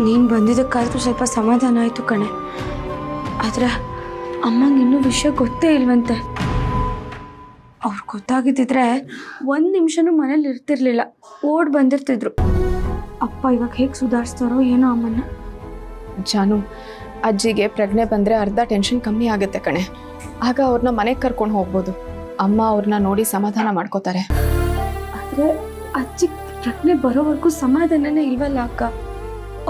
ನೀನು ಬಂದಿದ್ದಕ್ಕಾದ್ರೂ ಸ್ವಲ್ಪ ಸಮಾಧಾನ ಆಯಿತು ಕಣೆ. ಆದರೆ ಅಮ್ಮಂಗೆ ಇನ್ನೂ ವಿಷಯ ಗೊತ್ತೇ ಇಲ್ವಂತೆ. ಅವ್ರು ಗೊತ್ತಾಗಿದ್ದಿದ್ರೆ 1 ನಿಮಿಷನೂ ಮನೇಲಿ ಇರ್ತಿರ್ಲಿಲ್ಲ, ಓಡ್ ಬಂದಿರ್ತಿದ್ರು. ಅಪ್ಪ ಇವಾಗ ಹೇಗೆ ಸುಧಾರಿಸ್ತಾರೋ ಏನೋ ಅಮ್ಮನ್ನ. ಜಾನು, ಅಜ್ಜಿಗೆ ಪ್ರಜ್ಞೆ ಬಂದರೆ ಅರ್ಧ ಟೆನ್ಷನ್ ಕಮ್ಮಿ ಆಗುತ್ತೆ ಕಣೆ. ಆಗ ಅವ್ರನ್ನ ಮನೆಗೆ ಕರ್ಕೊಂಡು ಹೋಗ್ಬೋದು. ಅಮ್ಮ ಅವ್ರನ್ನ ನೋಡಿ ಸಮಾಧಾನ ಮಾಡ್ಕೋತಾರೆ. ಆದರೆ ಅಜ್ಜಿ ಪ್ರಜ್ಞೆ ಬರೋವರೆಗೂ ಸಮಾಧಾನನೇ ಇಲ್ವಲ್ಲ ಅಕ್ಕ.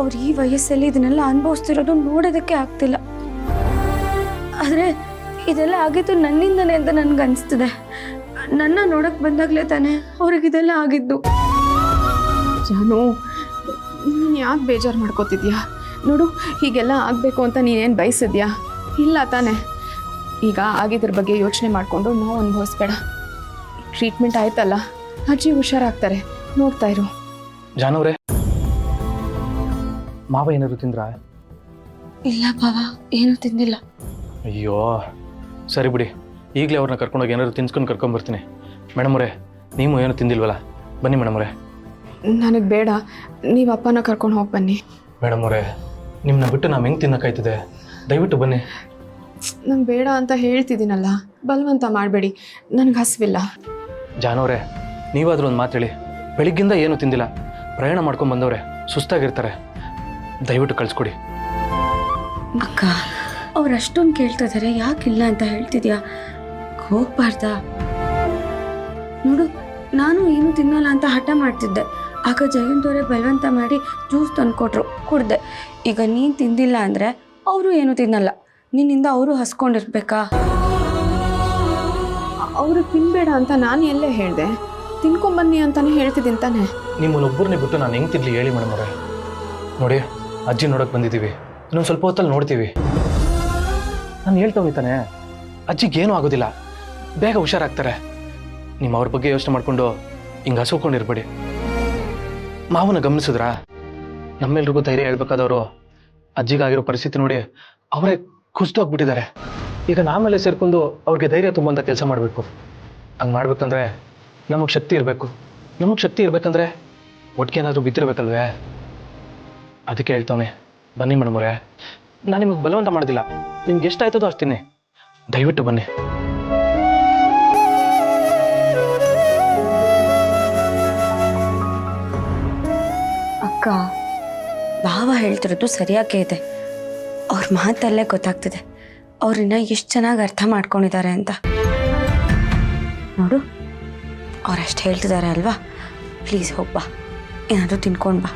ಅವ್ರು ಈ ವಯಸ್ಸಲ್ಲಿ ಇದನ್ನೆಲ್ಲ ಅನುಭವಿಸ್ತಿರೋದು ನೋಡೋದಕ್ಕೆ ಆಗ್ತಿಲ್ಲ. ಆದರೆ ಇದೆಲ್ಲ ಆಗಿದ್ದು ನನ್ನಿಂದನೇ ಅಂತ ನನ್ಗನ್ನಿಸ್ತಿದೆ. ನನ್ನ ನೋಡಕ್ಕೆ ಬಂದಾಗಲೇ ತಾನೇ ಅವ್ರಿಗಿದೆಲ್ಲ ಆಗಿದ್ದು. ಜಾನು, ನೀನು ಯಾಕೆ ಬೇಜಾರು ಮಾಡ್ಕೋತಿದ್ಯಾ? ನೋಡು, ಹೀಗೆಲ್ಲ ಆಗಬೇಕು ಅಂತ ನೀನೇನು ಬಯಸಿದ್ಯಾ? ಇಲ್ಲ ತಾನೆ. ಈಗ ಆಗಿದ್ರ ಬಗ್ಗೆ ಯೋಚನೆ ಮಾಡಿಕೊಂಡು ನೋವು ಅನುಭವಿಸ್ಬೇಡ. ಟ್ರೀಟ್ಮೆಂಟ್ ಆಯ್ತಲ್ಲ, ಅಜ್ಜಿ ಹುಷಾರಾಗ್ತಾರೆ, ನೋಡ್ತಾ ಇರು. ಜಾನವ್ರೆ, ಮಾವ ಏನಾದ್ರು ತಿಂದ್ರ? ಇಲ್ಲ ಬಾವ, ಏನೂ ತಿಂದಿಲ್ಲ. ಅಯ್ಯೋ ಸರಿ ಬಿಡಿ, ಈಗಲೇ ಅವ್ರನ್ನ ಕರ್ಕೊಂಡೋಗಿ ಏನಾದ್ರು ತಿನ್ಸ್ಕೊಂಡು ಕರ್ಕೊಂಬರ್ತೀನಿ. ಮೇಡಮ್ ಅವರೇ, ನೀವು ಏನು ತಿಂದಿಲ್ವಲ್ಲ, ಬನ್ನಿ ಮೇಡಮ್ ಅವರೇ. ನನಗೆ ಬೇಡ, ನೀವು ಅಪ್ಪನ ಕರ್ಕೊಂಡು ಹೋಗಿ ಬನ್ನಿ. ಮೇಡಮ್ ಅವರೇ, ನಿಮ್ಮನ್ನ ಬಿಟ್ಟು ನಾವು ಹೆಂಗೆ ತಿನ್ನೋಕ್ಕಾಯ್ತದೆ? ದಯವಿಟ್ಟು ಬನ್ನಿ. ನಂಗೆ ಬೇಡ ಅಂತ ಹೇಳ್ತಿದ್ದೀನಲ್ಲ, ಬಲವಂತ ಮಾಡಬೇಡಿ, ನನಗೆ ಹಸಿವಿಲ್ಲ. ಜಾನವ್ರೆ, ನೀವಾದರೂ ಒಂದು ಮಾತು ಹೇಳಿ. ಬೆಳಿಗ್ಗಿಂದ ಏನೂ ತಿಂದಿಲ್ಲ, ಪ್ರಯಾಣ ಮಾಡ್ಕೊಂಡು ಬಂದವ್ರೆ, ಸುಸ್ತಾಗಿರ್ತಾರೆ. ದಯವಿಟ್ಟು ಕಳಿಸ್ಕೊಡಿ. ಅಕ್ಕ, ಅವ್ರು ಅಷ್ಟೊಂದು ಕೇಳ್ತಾ ಇದ್ದಾರೆ, ಯಾಕಿಲ್ಲ ಅಂತ ಹೇಳ್ತಿದ್ಯಾ? ಹೋಗ್ಬಾರ್ದಾ? ನೋಡು, ನಾನು ಏನು ತಿನ್ನಲ್ಲ ಅಂತ ಹಠ ಮಾಡ್ತಿದ್ದೆ. ಆಗ ಜಯಂತವರೇ ಬಲವಂತ ಮಾಡಿ ಜ್ಯೂಸ್ ತಂದುಕೊಟ್ರು, ಕುಡ್ದೆ. ಈಗ ನೀನು ತಿಂದಿಲ್ಲ ಅಂದರೆ ಅವರು ಏನು ತಿನ್ನಲ್ಲ. ನಿನ್ನಿಂದ ಅವರು ಹಸ್ಕೊಂಡಿರ್ಬೇಕಾ? ಅವರು ತಿನ್ಬೇಡ ಅಂತ ನಾನು ಎಲ್ಲೇ ಹೇಳಿದೆ? ತಿನ್ಕೊಂಬನ್ನಿ ಅಂತಾನೆ ಹೇಳ್ತಿದ್ದೀನಿ ತಾನೆ. ನಿಮ್ಮನ್ನೊಬ್ಬರನ್ನೇ ಬಿಟ್ಟು ನಾನು ಹೆಂಗೆ ತಿನ್ನಲಿ ಹೇಳಿ ಮೇಡಮ್ ಅವರೇ. ನೋಡಿ, ಅಜ್ಜಿ ನೋಡೋಕೆ ಬಂದಿದ್ದೀವಿ, ಇನ್ನೊಂದು ಸ್ವಲ್ಪ ಹೊತ್ತಲ್ಲಿ ನೋಡ್ತೀವಿ. ನಾನು ಹೇಳ್ತೇವೆ ತಾನೆ, ಅಜ್ಜಿಗೇನೂ ಆಗೋದಿಲ್ಲ, ಬೇಗ ಹುಷಾರಾಗ್ತಾರೆ. ನಿಮ್ಮ ಅವ್ರ ಬಗ್ಗೆ ಯೋಚನೆ ಮಾಡಿಕೊಂಡು ಹಿಂಗೆ ಹಸುಕೊಂಡಿರ್ಬೇಡಿ. ಮಾವನ ಗಮನಿಸಿದ್ರಾ? ನಮ್ಮೆಲ್ರಿಗೂ ಧೈರ್ಯ ಹೇಳ್ಬೇಕಾದವರು ಅಜ್ಜಿಗಾಗಿರೋ ಪರಿಸ್ಥಿತಿ ನೋಡಿ ಅವರೇ ಕುಸಿದೋಗ್ಬಿಟ್ಟಿದ್ದಾರೆ. ಈಗ ನಾಮೇಲೆ ಸೇರ್ಕೊಂಡು ಅವ್ರಿಗೆ ಧೈರ್ಯ ತುಂಬಂತ ಕೆಲಸ ಮಾಡಬೇಕು. ಹಂಗೆ ಮಾಡ್ಬೇಕಂದ್ರೆ ನಮಗೆ ಶಕ್ತಿ ಇರಬೇಕು. ನಮಗೆ ಶಕ್ತಿ ಇರಬೇಕಂದ್ರೆ ಒಟ್ಟಿಗೆ ಏನಾದರೂ ಬಿದ್ದಿರ್ಬೇಕಲ್ವೇ? ಅದಕ್ಕೆ ಹೇಳ್ತವನೆ, ಬನ್ನಿ ಮೇಡಮ್ ಅವರೇ. ನಾನು ನಿಮಗೆ ಬಲವಂತ ಮಾಡೋದಿಲ್ಲ, ನಿಮ್ಗೆ ಎಷ್ಟಾಯ್ತದೋ ಅಷ್ಟಿನಿ. ದಯವಿಟ್ಟು ಬನ್ನಿ. ಅಕ್ಕ, ಭಾವ ಹೇಳ್ತಿರೋದು ಸರಿಯಾಗೇ ಇದೆ. ಅವ್ರ ಮಾತಲ್ಲೇ ಗೊತ್ತಾಗ್ತಿದೆ ಅವ್ರನ್ನ ಎಷ್ಟು ಚೆನ್ನಾಗಿ ಅರ್ಥ ಮಾಡ್ಕೊಂಡಿದ್ದಾರೆ ಅಂತ. ನೋಡು, ಅವ್ರಷ್ಟು ಹೇಳ್ತಿದ್ದಾರೆ ಅಲ್ವಾ? ಪ್ಲೀಸ್ ಹೋಗ್ಬಾ, ಏನಾದರೂ ತಿನ್ಕೊಂಡು ಬಾ.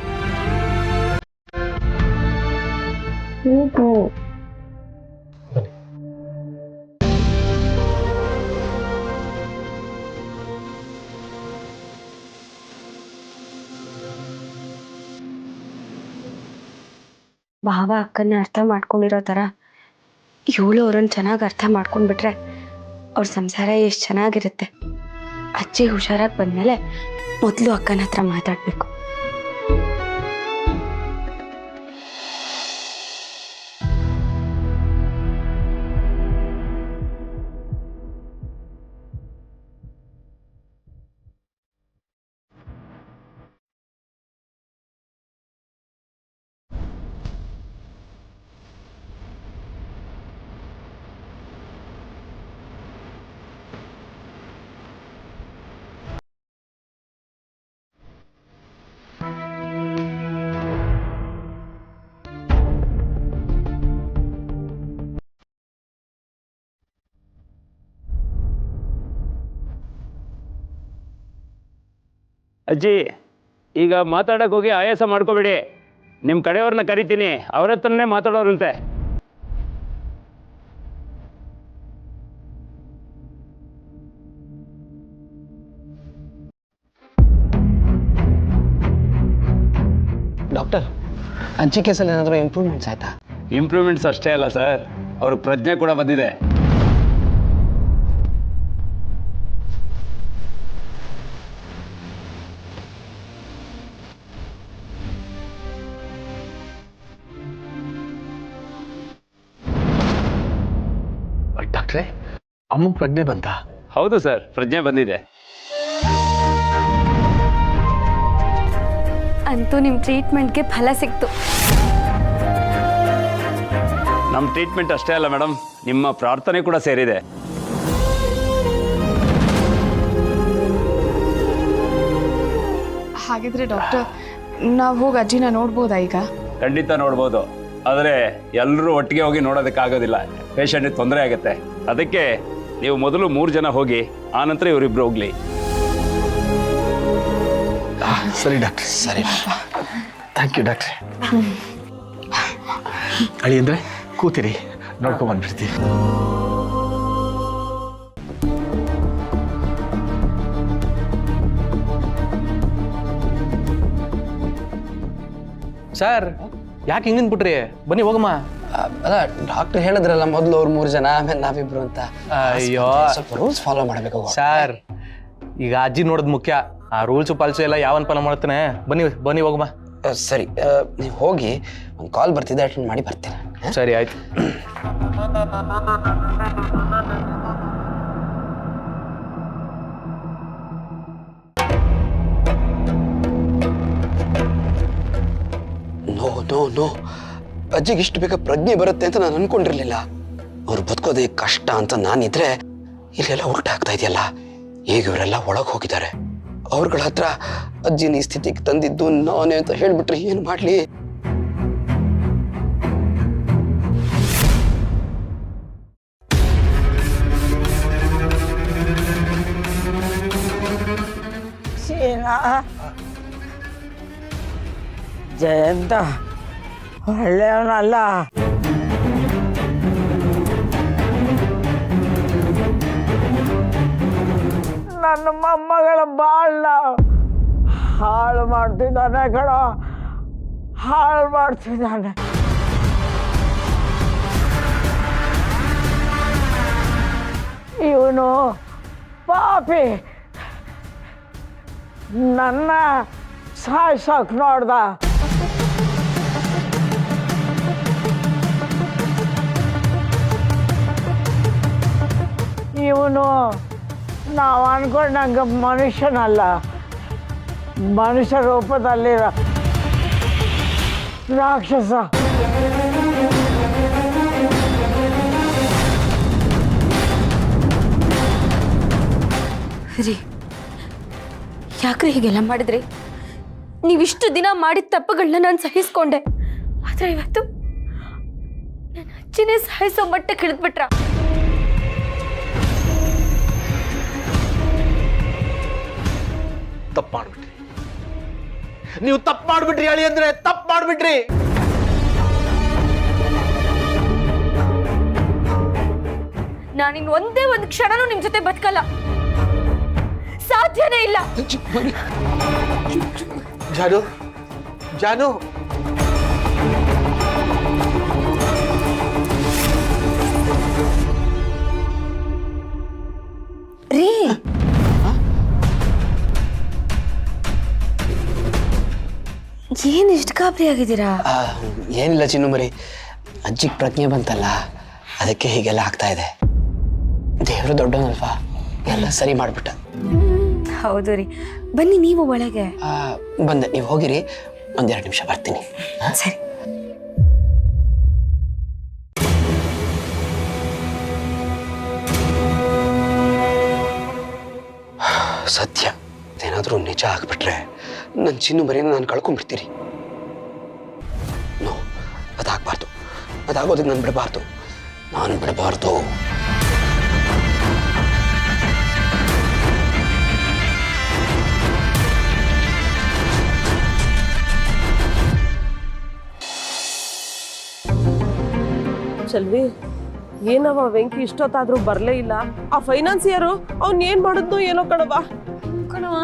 ಹೋಗು. ಭಾವ ಅಕ್ಕನ್ನ ಅರ್ಥ ಮಾಡ್ಕೊಂಡಿರೋ ಥರ ಇವಳು ಅವ್ರನ್ನ ಚೆನ್ನಾಗಿ ಅರ್ಥ ಮಾಡ್ಕೊಂಡ್ಬಿಟ್ರೆ ಅವ್ರ ಸಂಸಾರ ಎಷ್ಟು ಚೆನ್ನಾಗಿರುತ್ತೆ. ಅಜ್ಜಿ ಹುಷಾರಾಗಿ ಬಂದಮೇಲೆ ಮೊದಲು ಅಕ್ಕನ ಹತ್ರ ಮಾತಾಡಬೇಕು. ಅಜ್ಜಿ, ಈಗ ಮಾತಾಡೋಕೆ ಹೋಗಿ ಆಯಾಸ ಮಾಡ್ಕೋಬೇಡಿ. ನಿಮ್ಮ ಕಡೆಯವ್ರನ್ನ ಕರಿತೀನಿ, ಅವ್ರ ಹತ್ರನೇ ಮಾತಾಡೋರಂತೆ. ಡಾಕ್ಟರ್, ಅಜ್ಜಿ ಕೇಸಲ್ಲಿ ಏನಾದರೂ ಇಂಪ್ರೂವ್ಮೆಂಟ್ಸ್ ಆಯ್ತಾ? ಇಂಪ್ರೂವ್ಮೆಂಟ್ಸ್ ಅಷ್ಟೇ ಅಲ್ಲ ಸರ್, ಅವ್ರ ಪ್ರಜ್ಞೆ ಕೂಡ ಬಂದಿದೆ. ಡಾಕ್ಟ್ರೇ, ಅಮ್ಮ ಪ್ರಜ್ಞೆ ಬಂತಾ? ಹೌದು ಸರ್, ಪ್ರಜ್ಞೆ ಬಂದಿದೆ. ಅಂತೂ ನಿಮ್ಮ ಟ್ರೀಟ್ಮೆಂಟ್ಗೆ ಫಲ ಸಿಕ್ತು. ನಮ್ಮ ಟ್ರೀಟ್ಮೆಂಟ್ ಅಷ್ಟೇ ಅಲ್ಲ ಮೇಡಮ್, ನಿಮ್ಮ ಪ್ರಾರ್ಥನೆ ಕೂಡ ಸೇರಿದೆ. ಹಾಗಿದ್ರೆ ಡಾಕ್ಟರ್, ನಾವು ಹೋಗಿ ಅಜ್ಜಿನ ನೋಡ್ಬೋದಾ ಈಗ? ಖಂಡಿತ ನೋಡ್ಬೋದು, ಆದರೆ ಎಲ್ಲರೂ ಒಟ್ಟಿಗೆ ಹೋಗಿ ನೋಡೋದಕ್ಕಾಗೋದಿಲ್ಲ, ಪೇಷಂಟಿಗೆ ತೊಂದರೆ ಆಗುತ್ತೆ. ಅದಕ್ಕೆ ನೀವು ಮೊದಲು 3 ಜನ ಹೋಗಿ, ಆನಂತರ ಇವರಿಬ್ರು ಹೋಗ್ಲಿ. ಸರಿ ಡಾಕ್ಟ್ರೆ. ಸರಿ, ಥ್ಯಾಂಕ್ ಯು ಡಾಕ್ಟ್ರೆ. ಅಳಿ ಅಂದರೆ ಕೂತಿರಿ, ನೋಡ್ಕೊಂಬಂದ್ಬಿಡ್ತೀವಿ. ಸರ್, ಯಾಕೆ ಹಿಂಗೆ ನಿಂತ್ಬಿಟ್ರಿ? ಬನ್ನಿ ಹೋಗಮ್ಮ. ಅಲ್ಲ, ಡಾಕ್ಟ್ರ್ ಹೇಳಿದ್ರಲ್ಲ ಮೊದಲು ಅವ್ರು 3 ಜನ, ಆಮೇಲೆ ನಾವಿಬ್ರು ಅಂತ. ಅಯ್ಯೋ, ಸ್ವಲ್ಪ ರೂಲ್ಸ್ ಫಾಲೋ ಮಾಡಬೇಕು ಸರ್. ಈಗ ಅಜ್ಜಿ ನೋಡೋದು ಮುಖ್ಯ, ಆ ರೂಲ್ಸು ಪಾಲ್ಸು ಎಲ್ಲ ಯಾವನ್ ಫಾಲೋ ಮಾಡ್ತಾನೆ. ಬನ್ನಿ ಬನ್ನಿ ಹೋಗಮ್ಮ. ಸರಿ, ನೀವು ಹೋಗಿ, ಒಂದು ಕಾಲ್ ಬರ್ತಿದ್ದೆ, ಅಟೆಂಡ್ ಮಾಡಿ ಬರ್ತೀನಿ. ಸರಿ, ಆಯ್ತು. ನೋ ನೋ ನೋ, ಅಜ್ಜಿಗೆ ಇಷ್ಟು ಬೇಗ ಪ್ರಜ್ಞೆ ಬರುತ್ತೆ ಅಂತ ನಾನು ಅನ್ಕೊಂಡಿರ್ಲಿಲ್ಲ. ಅವ್ರು ಬದುಕೋದೇ ಕಷ್ಟ ಅಂತ ನಾನಿದ್ರೆ ಇಲ್ಲೆಲ್ಲ ಉಲ್ಟ ಆಗ್ತಾ ಇದೆಯಲ್ಲ. ಈಗ ಇವರೆಲ್ಲ ಒಳಗೆ ಹೋಗಿದ್ದಾರೆ. ಅವ್ರಗಳ ಹತ್ರ ಅಜ್ಜಿನ ಈ ಸ್ಥಿತಿಗೆ ತಂದಿದ್ದು ನಾನೇ ಅಂತ ಹೇಳ್ಬಿಟ್ರೆ ಏನು ಮಾಡ್ಲಿ? ಜಯಂತ ಒಳ್ಳೆಯವನಲ್ಲ. ನನ್ನ ಮೊಮ್ಮಗಳ ಬಾಳ್ನ ಹಾಳು ಮಾಡ್ತಿದ್ದಾನೆ ಕಣ, ಹಾಳು ಮಾಡ್ತಿದ್ದಾನೆ. ಇವನು ಪಾಪಿ ನನ್ನ ಸಾಯ್ಸೋಕ್ ನೋಡ್ದ. ಇವನು ನಾವು ಅನ್ಕೊಂಡಂಗೆ ಮನುಷ್ಯನಲ್ಲ, ಮನುಷ್ಯ ರೂಪದಲ್ಲಿರೋ ರಾಕ್ಷಸ. ರೀ, ಯಾಕ್ರಿ ಹೀಗೆಲ್ಲ ಮಾಡಿದ್ರಿ? ನೀವಿಷ್ಟು ದಿನ ಮಾಡಿದ ತಪ್ಪುಗಳನ್ನ ನಾನು ಸಹಿಸ್ಕೊಂಡೆ, ಆದ್ರೆ ಇವತ್ತು ನನ್ನ ಅಜ್ಜಿನೇ ಸಾಯಿಸೋ ಮಟ್ಟಕ್ಕೆ ಇಳಿದ್ಬಿಟ್ರ. ತಪ್ಪು ಮಾಡ್ಬಿಟ್ರಿ ನೀವು, ತಪ್ಪು ಮಾಡ್ಬಿಟ್ರಿ. ಅಳಿ ಅಂದ್ರೆ ತಪ್ಪು ಮಾಡ್ಬಿಟ್ರಿ. ನಾನಿನ್ ಒಂದೇ ಒಂದು ಕ್ಷಣನೂ ನಿಮ್ ಜೊತೆ ಬದುಕಲ್ಲ, ಸಾಧ್ಯನೇ ಇಲ್ಲ. ಜಾನು, ಜಾನು, ರೀ, ಏನ್ ಇಷ್ಟು ಗಾಬರಿ ಆಗಿದ್ದೀರಾ? ಏನಿಲ್ಲ ಚಿನ್ನು ಮರಿ, ಅಜ್ಜಿಗೆ ಪ್ರಜ್ಞೆ ಬಂತಲ್ಲ, ಅದಕ್ಕೆ ಹೀಗೆಲ್ಲ ಆಗ್ತಾ ಇದೆ. ದೇವರು ದೊಡ್ಡವನಲ್ವಾ, ಎಲ್ಲ ಸರಿ ಮಾಡ್ಬಿಟ್ಟ. ಹೌದು ರೀ, ಬನ್ನಿ ನೀವು ಒಳಗೆ. ಬಂದೆ, ನೀವು ಹೋಗಿರಿ, 1-2 ನಿಮಿಷ ಬರ್ತೀನಿ. ಸರಿ. ಸತ್ಯ ಏನಾದರೂ ನಿಜ ಆಗ್ಬಿಟ್ರೆ ನನ್ನ ಚಿನ್ನು ಮರಿನ ನಾನು ಕಳ್ಕೊಂಡ್ಬಿಡ್ತೀರಿ. ನೋ, ಅದಾಗಬಾರ್ದು. ಅದಾಗೋದಕ್ಕೆ ನಾನು ಬಿಡಬಾರ್ದು, ನಾನು ಬಿಡಬಾರ್ದು. ಚಲ್ವಿ, ಏನವ ವೆಂಕಿ ಇಷ್ಟೊತ್ತಾದ್ರೂ ಬರ್ಲೇ ಇಲ್ಲ? ಆ ಫೈನಾನ್ಸಿಯರು ಅವ್ನ್ ಏನ್ ಮಾಡಿದ್ನು ಏನೋ ಕಣವ. ಕಣವ,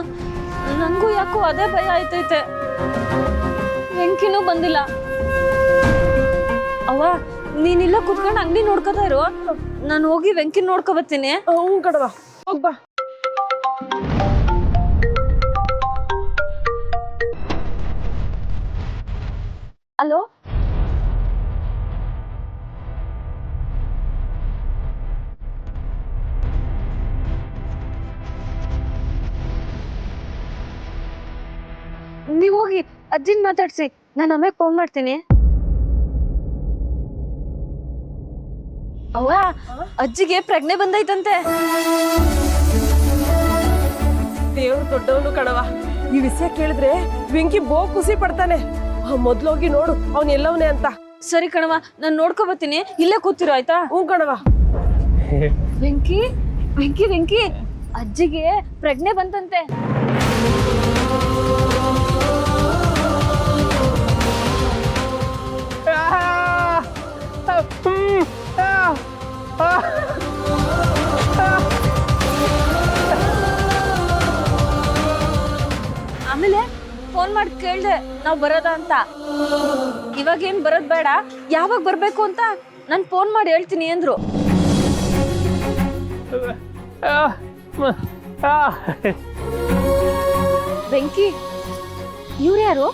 ನಂಗೂ ಯಾಕೋ ಅದೇ ಭಯ ಆಯ್ತೈತೆ. ವೆಂಕಿನೂ ಬಂದಿಲ್ಲ. ಅವ್ವ, ನೀನಿಲ್ಲ ಕುತ್ಕೊಂಡು ಅಂಗಡಿ ನೋಡ್ಕೊತಾ ಇರು, ನಾನು ಹೋಗಿ ವೆಂಕಿನ ನೋಡ್ಕೊ ಬರ್ತೀನಿ. ಹ್ಞೂ ಕಣವ, ಹೋಗ್ಬಾ. ಹಲೋ, ನೀವ್ ಹೋಗಿ ಅಜ್ಜಿನ್ ಮಾತಾಡ್ಸಿ, ನಾನು ಆಮೇಲೆ ಫೋನ್ ಮಾಡ್ತೀನಿ. ಅವ್ವ ಅಜ್ಜಿಗೆ ಪ್ರಜ್ಞೆ ಬಂದೈತಂತೆ. ದೇವ್ರು ದೊಡ್ಡವನು ಕಣವ. ಈ ವಿಷಯ ಕೇಳಿದ್ರೆ ವೆಂಕಿ ಖುಷಿ ಪಡ್ತಾನೆ. ಮೊದ್ಲೋಗಿ ನೋಡು ಅವ್ನ್ ಎಲ್ಲವನೇ ಅಂತ. ಸರಿ ಕಣವ, ನಾನ್ ನೋಡ್ಕೊ ಬರ್ತೀನಿ, ಇಲ್ಲೇ ಕೂತಿರು ಆಯ್ತಾ? ಹ್ಞೂ ಕಣವ. ವೆಂಕಿ ವೆಂಕಿ ವೆಂಕಿ ಅಜ್ಜಿಗೆ ಪ್ರಜ್ಞೆ ಬಂತಂತೆ. ಆಮೇಲೆ ಫೋನ್ ಮಾಡಿ ಕೇಳ್ದೆ ನಾವ್ ಬರೋದ ಅಂತ. ಇವಾಗ ಏನ್ ಬರೋದ್ ಬೇಡ, ಯಾವಾಗ ಬರ್ಬೇಕು ಅಂತ ನಾನ್ ಫೋನ್ ಮಾಡಿ ಹೇಳ್ತೀನಿ ಅಂದ್ರು. ವೆಂಕಿ ಇವ್ರ್ಯಾರು?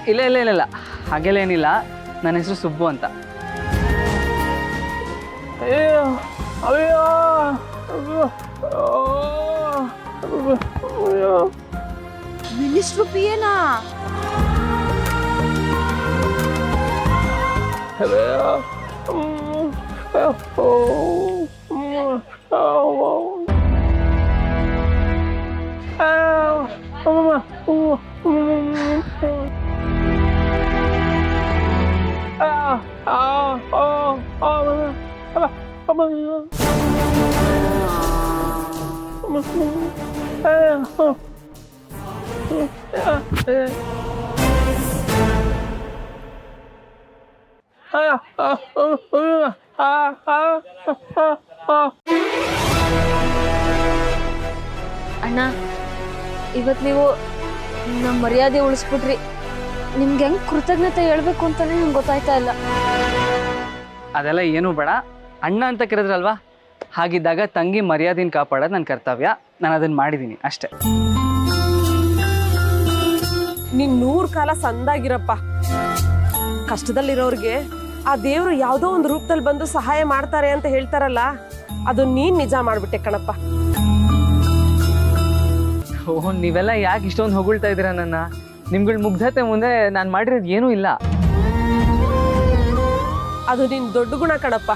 ಇಲ್ಲ ಇಲ್ಲ ಇಲ್ಲ ಇಲ್ಲ ಹಾಗೆಲ್ಲ ಏನಿಲ್ಲ. ನನ್ನ ಹೆಸರು ಸುಬ್ಬು ಅಂತ. ಮಿನಿಸ್ಟ್ರು ಪಿಯೇನಾ? ಅಣ್ಣ, ಇವತ್ ನೀವು ನಮ್ಮ ಮರ್ಯಾದೆ ಉಳಿಸ್ಬಿಟ್ರಿ. ನಿಮ್ಗೆ ಹೆಂಗ್ ಕೃತಜ್ಞತೆ ಹೇಳ್ಬೇಕು ಅಂತಾನೆ ನಂಗೆ ಗೊತ್ತಾಯ್ತಾ ಇಲ್ಲ. ಅದೆಲ್ಲ ಏನೂ ಬೇಡ. ಅಣ್ಣ ಅಂತ ಕರೆದ್ರಲ್ವಾ, ಹಾಗಿದ್ದಾಗ ತಂಗಿ ಮರ್ಯಾದೆನ ಕಾಪಾಡೋದು ನನ್ನ ಕರ್ತವ್ಯ. ನಾನು ಅದನ್ನ ಮಾಡಿದ್ದೀನಿ ಅಷ್ಟೇ. ನೀನ್ 100 ಕಾಲ ಸಂದಾಗಿರಪ್ಪ. ಕಷ್ಟದಲ್ಲಿರೋರ್ಗೆ ಆ ದೇವ್ರು ಯಾವ್ದೋ ಒಂದು ರೂಪದಲ್ಲಿ ಬಂದು ಸಹಾಯ ಮಾಡ್ತಾರೆ ಅಂತ ಹೇಳ್ತಾರಲ್ಲ, ಅದು ನೀನ್ ನಿಜ ಮಾಡ್ಬಿಟ್ಟೆ ಕಣಪ್ಪ. ಓಹ್, ನೀವೆಲ್ಲ ಯಾಕೆ ಇಷ್ಟೊಂದು ಹೊಗಳ್ತಾ ಇದ್ದೀರಾ ನನ್ನ? ನಿಮ್ಗಳ ಮುಗ್ಧತೆ ಮುಂದೆ ನಾನು ಮಾಡಿರೋದು ಏನೂ ಇಲ್ಲ. ಅದು ನಿನ್ ದೊಡ್ಡ ಗುಣ ಕಣಪ್ಪ.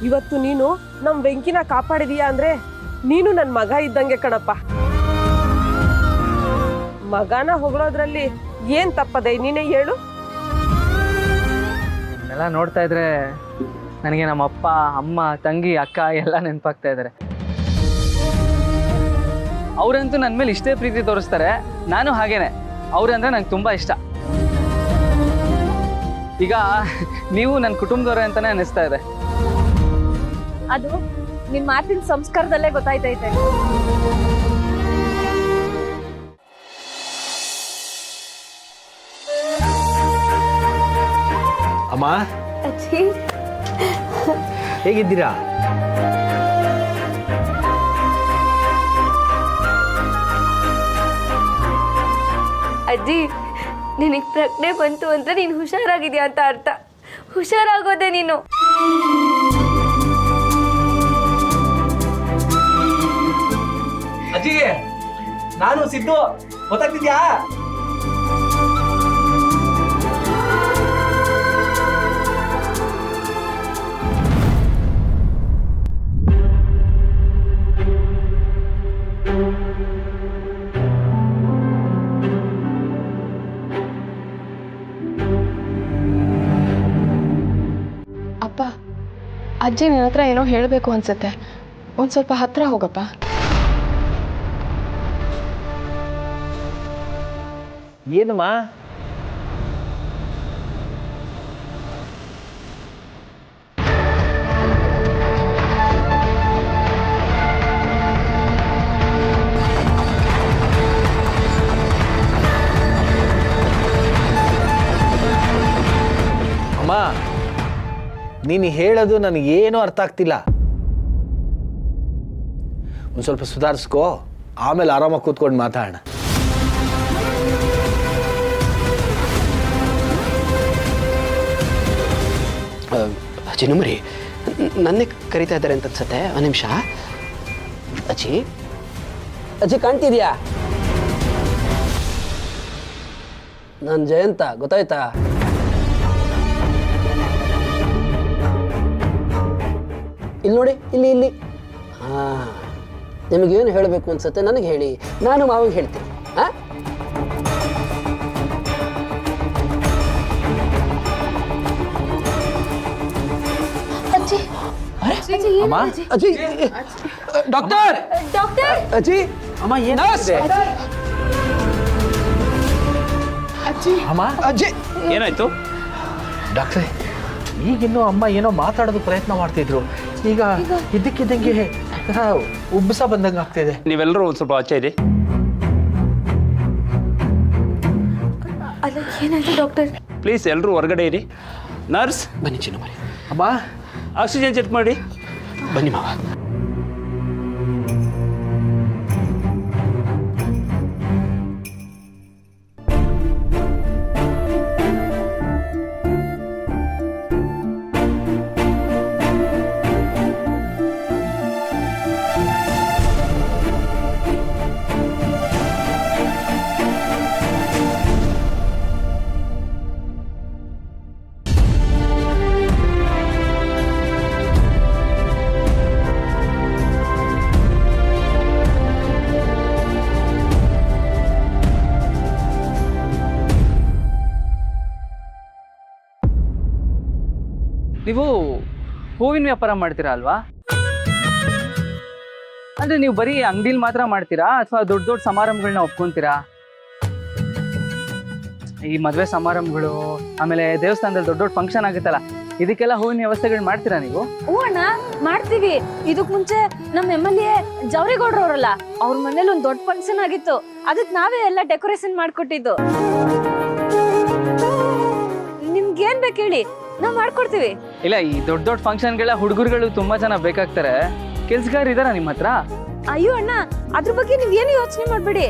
ಇವತ್ತು ನೀನು ನಮ್ ವೆಂಕಿನ ಕಾಪಾಡಿದೀಯಾ ಅಂದ್ರೆ ನೀನು ನನ್ ಮಗ ಇದ್ದಂಗೆ ಕಣಪ್ಪ. ಮಗನ ಹೊಗಳೋದ್ರಲ್ಲಿ ಏನ್ ತಪ್ಪದೆ ನೀನೇ ಹೇಳು. ಎಲ್ಲ ನೋಡ್ತಾ ಇದ್ರೆ ನನಗೆ ನಮ್ಮ ಅಪ್ಪ, ಅಮ್ಮ, ತಂಗಿ, ಅಕ್ಕ ಎಲ್ಲ ನೆನಪಾಗ್ತಾ ಇದ್ದಾರೆ. ಅವರಂತೂ ನನ್ನ ಮೇಲೆ ಇಷ್ಟೇ ಪ್ರೀತಿ ತೋರಿಸ್ತಾರೆ. ನಾನು ಹಾಗೇನೆ. ಅವ್ರಂದ್ರೆ ನಂಗೆ ತುಂಬಾ ಇಷ್ಟ. ಈಗ ನೀವು ನನ್ನ ಕುಟುಂಬದವ್ರೆ ಅಂತಾನೆ ಅನಿಸ್ತಾ ಇದೆ. ಅದು ನಿಮ್ ಮಾತಿನ ಸಂಸ್ಕಾರದಲ್ಲೇ ಗೊತ್ತಾಯ್ತೈತೆ. ಅಮ್ಮ, ಹೇಗಿದ್ದೀರಾ? ಅಜ್ಜಿ, ನಿನಗೆ ಪ್ರಜ್ಞೆ ಬಂತು ಅಂದ್ರೆ ನೀನು ಹುಷಾರಾಗಿದ್ಯಾ ಅಂತ ಅರ್ಥ. ಹುಷಾರಾಗೋದೆ ನೀನು. ಅಜ್ಜಿ, ನಾನು ಸಿದ್ದು, ಗೊತ್ತಾಗ್ತಿದ್ಯಾ? ಅಪ್ಪ, ಅಜ್ಜಿ ನನ್ನ ಹತ್ರ ಏನೋ ಹೇಳಬೇಕು ಅನ್ಸುತ್ತೆ. ಒಂದು ಸ್ವಲ್ಪ ಹತ್ರ ಹೋಗಪ್ಪ. ಏನಮ್ಮ? ಅಮ್ಮ, ನೀನು ಹೇಳೋದು ನನಗೇನೂ ಅರ್ಥ ಆಗ್ತಿಲ್ಲ. ಒಂದು ಸ್ವಲ್ಪ ಸುಧಾರಿಸ್ಕೋ, ಆಮೇಲೆ ಆರಾಮಾಗಿ ಕೂತ್ಕೊಂಡು ಮಾತಾಡೋಣ. ಅಜ್ಜಿ, ನಮ್ಮರಿ ನನ್ನೇ ಕರಿತಾ ಇದ್ದಾರೆ ಅಂತ ಅನ್ಸತ್ತೆ. ಒಂದು ನಿಮಿಷ ಅಜ್ಜಿ. ಅಜ್ಜಿ ಕಾಣ್ತಿದ್ಯಾ? ನಾನು ಜಯಂತ, ಗೊತ್ತಾಯ್ತಾ? ಇಲ್ಲಿ ನೋಡಿ, ಇಲ್ಲಿ. ಹಾಂ, ನಿಮಗೇನು ಹೇಳಬೇಕು ಅನ್ಸುತ್ತೆ ನನಗೆ ಹೇಳಿ, ನಾನು ಮಾವಿಗೆ ಹೇಳ್ತೀನಿ. ಹಾಂ, ಅಮ್ಮ ಅಜ್ಜಿ, ಡಾಕ್ಟರ್, ಅಜ್ಜಿ, ಅಮ್ಮ ಏನಾಗಿದೆ? ಅಮ್ಮ ಅಜ್ಜಿ, ಏನಾಯ್ತು? ಡಾಕ್ಟ್ರೇ, ಈಗಿನ್ನೂ ಅಮ್ಮ ಏನೋ ಮಾತಾಡೋದು ಪ್ರಯತ್ನ ಮಾಡ್ತಿದ್ರು. ಈಗ ಇದ್ದಕ್ಕಿದ್ದಂಗೆ ಉಬ್ಬಸ ಬಂದಂಗೆ ಆಗ್ತಿದೆ. ನೀವೆಲ್ಲರೂ ಒಂದು ಸ್ವಲ್ಪ ಆಚೆ ಇರಿ. ಅಲ್ಲ, ಏನಾಯ್ತು ಡಾಕ್ಟರ್? ಪ್ಲೀಸ್ ಎಲ್ಲರೂ ಹೊರಗಡೆ ಇರಿ. ನರ್ಸ್, ಬನ್ನಿ ಚಿನ್ನ ಮರಿ. ಅಮ್ಮ, ಆಕ್ಸಿಜನ್ ಚೆಕ್ ಮಾಡಿ. ಬನ್ನಿ ಮಾವ. ನೀವು ಹೂವಿನ ವ್ಯಾಪಾರ ಮಾಡ್ತೀರಾ ಅಲ್ವಾ? ಅಂದ್ರೆ ನೀವು ಬರೀ ಅಂಗಡಿಲಿ ಮಾತ್ರ ಮಾಡ್ತೀರಾ ಅಥವಾ ದೊಡ್ಡ ದೊಡ್ಡ ಸಮಾರಂಭಗಳನ್ನ ಒಪ್ಕೊಂತೀರಾ? ಈ ಮದುವೆ ಸಮಾರಂಭಗಳು, ಆಮೇಲೆ ದೇವಸ್ಥಾನದಲ್ಲಿ ದೊಡ್ಡ ದೊಡ್ಡ ಫಂಕ್ಷನ್ ಆಗುತ್ತಲ್ಲ, ಇದಕ್ಕೆಲ್ಲ ಹೂವಿನ ವ್ಯವಸ್ಥೆಗಳು ಮಾಡ್ತೀರಾ ನೀವು? ಹ್ಞೂ ಅಣ್ಣ, ಮಾಡ್ತೀವಿ. ಇದಕ್ ಮುಂಚೆ ನಮ್ಮ MLA ಜವರೇಗೌಡ್ರವ್ರಲ್ಲ, ಅವ್ರ ಮನೇಲಿ ಒಂದ್ ದೊಡ್ಡ ಫಂಕ್ಷನ್ ಆಗಿತ್ತು. ಅದಕ್ಕೆ ನಾವೇ ಎಲ್ಲ ಡೆಕೋರೇಷನ್ ಮಾಡ್ಕೊಟ್ಟಿದ್ದು. ನಿಮ್ಗೇನ್ ಬೇಕು ಹೇಳಿ, ನಾವ್ ಮಾಡ್ಕೊಡ್ತೀವಿ. ಇಲ್ಲ, ಈ ದೊಡ್ಡ ದೊಡ್ಡ ಫಂಕ್ಷನ್ಗಳ ಹುಡುಗರುಗಳು ತುಂಬಾ ಜನ ಬೇಕಾಗ್ತಾರೆ. ಕೆಲ್ಸಗಾರ ಇದಾರ ನಿಮ್ಮ ಹತ್ರ? ಅಯ್ಯೋ ಅಣ್ಣ, ಅದ್ರ ಬಗ್ಗೆ ನೀವ್ ಏನು ಯೋಚನೆ ಮಾಡ್ಬೇಡಿ.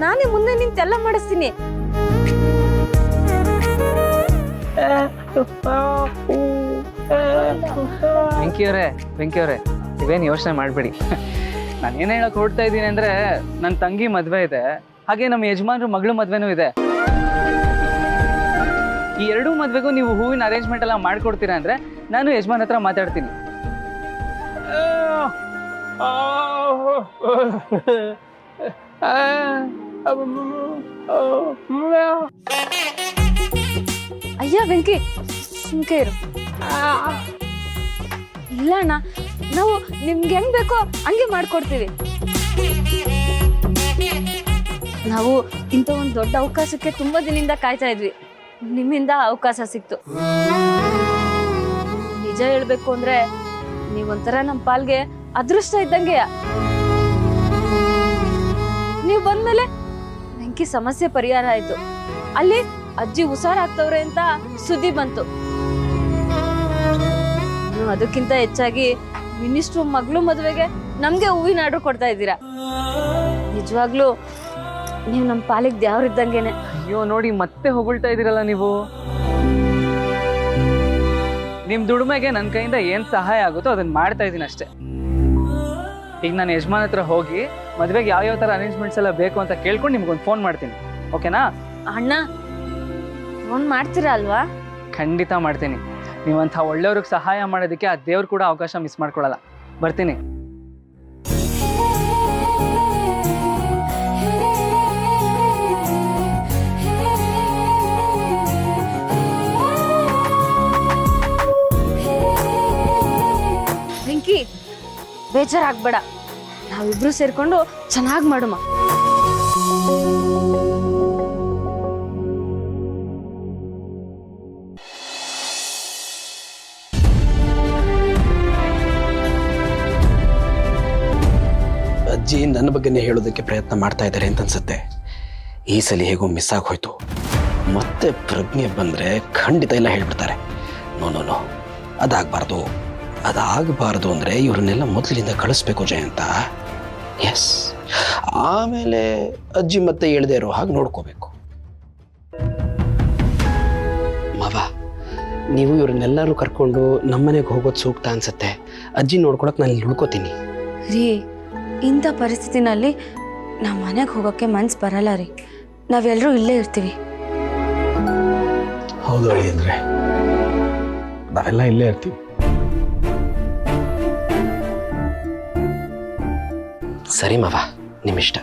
ನಾನೇ ಮುಂದೆ ನಿಂತೆಲ್ಲ ಮಾಡಿಸ್ತೀನಿ. ವೆಂಕಿ ಅವರೇ, ನೀವೇನು ಯೋಚನೆ ಮಾಡಬೇಡಿ. ನಾನು ಏನು ಹೇಳಕ್ ಹೊರಡ್ತಾ ಇದ್ದೀನಿ ಅಂದ್ರೆ, ನನ್ನ ತಂಗಿ ಮದ್ವೆ ಇದೆ, ಹಾಗೆ ನಮ್ಮ ಯಜಮಾನ್ರ ಮಗಳು ಮದ್ವೆನೂ ಇದೆ. ಈ ಎರಡೂ ಮದ್ವೆಗೂ ನೀವು ಹೂವಿನ ಅರೇಂಜ್ಮೆಂಟ್ ಎಲ್ಲ ಮಾಡ್ಕೊಡ್ತೀರಾ ಅಂದ್ರೆ ನಾನು ಯಜಮಾನ್ ಹತ್ರ ಮಾತಾಡ್ತೀನಿ. ಅಯ್ಯ ವೆಂಕಿ, ಸುಮ್ಕೆ ಇರು. ಇಲ್ಲ ಅಣ್ಣ, ನಾವು ನಿಮ್ಗೆ ಹೆಂಗ್ ಬೇಕೋ ಹಂಗೆ ಮಾಡ್ಕೊಡ್ತೀವಿ. ನಾವು ಇಂಥ ಒಂದು ದೊಡ್ಡ ಅವಕಾಶಕ್ಕೆ ತುಂಬಾ ದಿನದಿಂದ ಕಾಯ್ತಾ ಇದ್ವಿ. ನಿಮ್ಮಿಂದ ಅವಕಾಶ ಸಿಕ್ತು. ನಿಜ ಹೇಳ್ಬೇಕು ಅಂದ್ರೆ ನೀವೊಂಥರ ನಮ್ಮ ಪಾಲ್ಗೆ ಅದೃಷ್ಟ ಇದ್ದಂಗೆ. ನೀವು ಬಂದ್ಮೇಲೆ ವೆಂಕಿ ಸಮಸ್ಯೆ ಪರಿಹಾರ ಆಯ್ತು. ಅಲ್ಲಿ ಅಜ್ಜಿ ಹುಷಾರಾಗ್ತವ್ರೆ ಅಂತ ಸುದ್ದಿ ಬಂತು. ನೀವು ಅದಕ್ಕಿಂತ ಹೆಚ್ಚಾಗಿ ಮಿನಿಸ್ಟ್ರು ಮಗಳು ಮದುವೆಗೆ ನಮ್ಗೆ ಹೂವಿನ ಆರ್ಡರ್ ಕೊಡ್ತಾ ಇದ್ದೀರಾ. ನಿಜವಾಗ್ಲೂ ನೀವು ನಮ್ಮ ಪಾಲಿಗೆ ದೇವ್ರಿದ್ದಂಗೆನೆ. ಅಯ್ಯೋ ನೋಡಿ, ಮತ್ತೆ ಹೊಗಳ್ತಾ ಇದೀರಲ್ಲ ನೀವು. ನಿಮ್ ದುಡಿಮೆಗೆ ನನ್ನ ಕೈಯಿಂದ ಏನ್ ಸಹಾಯ ಆಗುತ್ತೋ ಅದನ್ನ ಮಾಡ್ತಾ ಇದ್ದೀನಿ ಅಷ್ಟೇ. ಈಗ ನಾನು ಯಜಮಾನ್ ಹತ್ರ ಹೋಗಿ ಮದ್ವೆಗೆ ಯಾವ ತರ ಅರೇಂಜ್ಮೆಂಟ್ಸ್ ಎಲ್ಲ ಬೇಕು ಅಂತ ಕೇಳ್ಕೊಂಡು ನಿಮ್ಗೊಂದು ಫೋನ್ ಮಾಡ್ತೀನಿ. ಓಕೆನಾ? ಅಣ್ಣ, ಫೋನ್ ಮಾಡ್ತೀರಾ ಅಲ್ವಾ? ಖಂಡಿತ ಮಾಡ್ತೀನಿ. ನೀವಂಥ ಒಳ್ಳೆಯವ್ರಿಗೆ ಸಹಾಯ ಮಾಡೋದಕ್ಕೆ ಆ ದೇವ್ರು ಕೂಡ ಅವಕಾಶ ಮಿಸ್ ಮಾಡ್ಕೊಳಲ್ಲ. ಬರ್ತೀನಿ. ವೆಂಕಿ, ಬೇಜಾರಾಗ್ಬೇಡ, ನಾವಿಬ್ರು ಸೇರ್ಕೊಂಡು ಚೆನ್ನಾಗಿ ಮಾಡುಮ. ಅಜ್ಜಿ ನನ್ನ ಬಗ್ಗೆನೇ ಹೇಳೋದಕ್ಕೆ ಪ್ರಯತ್ನ ಮಾಡ್ತಾ ಇದ್ದಾರೆ ಅಂತ ಅನ್ಸುತ್ತೆ. ಈ ಸಲ ಹೇಗೋ ಮಿಸ್ ಆಗಿ ಹೋಯ್ತು. ಮತ್ತೆ ಪ್ರಜ್ಞೆ ಬಂದರೆ ಖಂಡಿತ ಎಲ್ಲ ಹೇಳ್ಬಿಡ್ತಾರೆ. ನೋ, ಅದಾಗಬಾರ್ದು ಅಂದರೆ ಇವ್ರನ್ನೆಲ್ಲ ಮೊದಲಿನಿಂದ ಕಳಿಸ್ಬೇಕು ಜಯಂತ. ಎಸ್, ಆಮೇಲೆ ಅಜ್ಜಿ ಮತ್ತೆ ಹೇಳ್ದೇ ಇರೋ ಹಾಗೆ ನೋಡ್ಕೋಬೇಕು. ಮಾವ, ನೀವು ಇವ್ರನ್ನೆಲ್ಲರೂ ಕರ್ಕೊಂಡು ನಮ್ಮನೆಗೆ ಹೋಗೋದು ಸೂಕ್ತ ಅನ್ಸುತ್ತೆ. ಅಜ್ಜಿ ನೋಡ್ಕೊಳಕ್ ನಾನು ಇಲ್ಲಿ ಉಳ್ಕೋತೀನಿ. ರೀ, ಇಂಥ ಪರಿಸ್ಥಿತಿನಲ್ಲಿ ನಾವು ಮನೆಗೆ ಹೋಗೋಕ್ಕೆ ಮನ್ಸು ಬರಲ್ಲ ರೀ. ನಾವೆಲ್ಲರೂ ಇಲ್ಲೇ ಇರ್ತೀವಿ. ಹೌದು ಅಳಿ ಅಂದರೆ ನಾವೆಲ್ಲ ಇಲ್ಲೇ ಇರ್ತೀವಿ. ಸರಿ ಮಾವ, ನಿಮ್ಮಿಷ್ಟ.